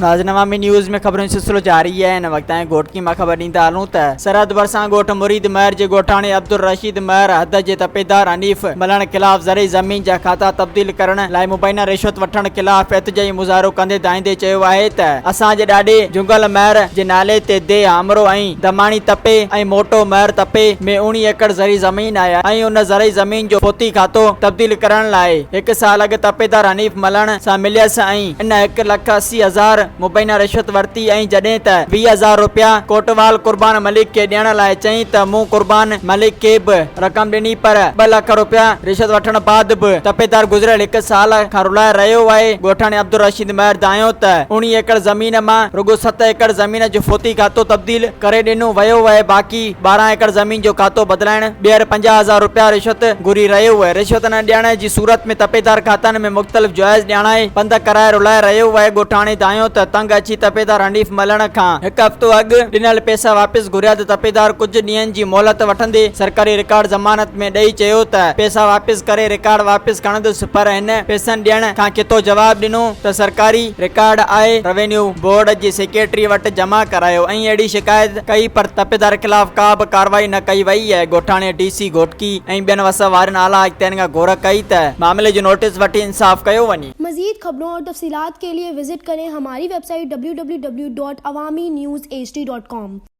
नाज़रीन अवामी न्यूज़ में खबरों सिलसिलो जारी है। इन वक्त घोटकी में खबर ॾींदा हलूं त सरहद भरसां ॻोठ मुरीद महर जे ॻोठाणे अब्दुल रशीद महर हद जे तपेदार हनीफ मलण खिलाफ़ ज़रई ज़मीन जा खाता तब्दील करण लाइ मुबैना रिश्वत वठण खिलाफ़ एहतजाजी मुज़ाहिरो कंदे दाईंदे चयो आहे त असांजे ॾाॾे जुंगल महर जे नाले ते दे आमरो ऐं दमाणी तपे ऐं मोटो महर तपे में 19 एकड़ ज़री ज़मीन आहे ऐं उन ज़रई ज़मीन जो फोती खातो तब्दील करण लाइ 1 साल अॻु तपेदार हनीफ मलण सां मिलियसि ऐं इन 1,80,000 मुबैना रिश्वत वरती ऐं जॾहिं त 20,000 रुपया कोटवाल कुर्बान मलिक खे ॾियण लाइ चई त मूं कुर्बान मलिक खे बि रक़म ॾिनी पर 2 लाख रुपया रिश्वत वठण बाद बि तपेदार गुज़रियल 1 साल खां रुलाए रहियो आहे। ॻोठाणे अब्दुल रशीद महर दायो त 19 एकड़ ज़मीन मां रुगो 7 एकड़ ज़मीन जो फोती खातो तब्दील करे ॾिनो वियो आहे। बाक़ी 12 एकड़ ज़मीन जो खातो बदिलाइण ॿीहर 50,000 रुपया रिश्वत घुरी रहियो आहे। रिश्वत न ॾियण जी सूरत में तपेदार खातनि में मुख़्तलिफ़ जाइज़ ॼाणाए बंद कराए रुलाए रहियो आहे। ॻोठाणे दायो त तंग अची तपेदार हनीफ मलण खां 1 हफ़्तो अॻु ॾिनल पैसा वापसि घुरिया त तपेदार कुझु ॾींहंनि जी मोहलत वठंदे सरकारी रिकॉर्ड ज़मानत में ॾेई चयो त पैसा वापसि करे रिकॉर्ड वापसि खणंदुसि पर हिन पैसनि ॾियण खां कितो जवाब ॾिनो त सरकारी रिकॉर्ड आहे रेवेन्यू बोर्ड जे सेक्रेटरी वटि जमा करायो ऐं अहिड़ी शिकायत कई पर तपेदार खिलाफ़ का बि कार्रवाई न कई वई आहे। ॻोठाणे DC घोटकी ऐं ॿियनि वस वारनि आला अख़्तियारनि खां घुर कई त मामले जो नोटिस वठी इंसाफ़ कयो वञे। मज़ीद खबरों और तफसीलात के लिए विजिट करें हमारी वेबसाइट www.awamiNewsHD.com।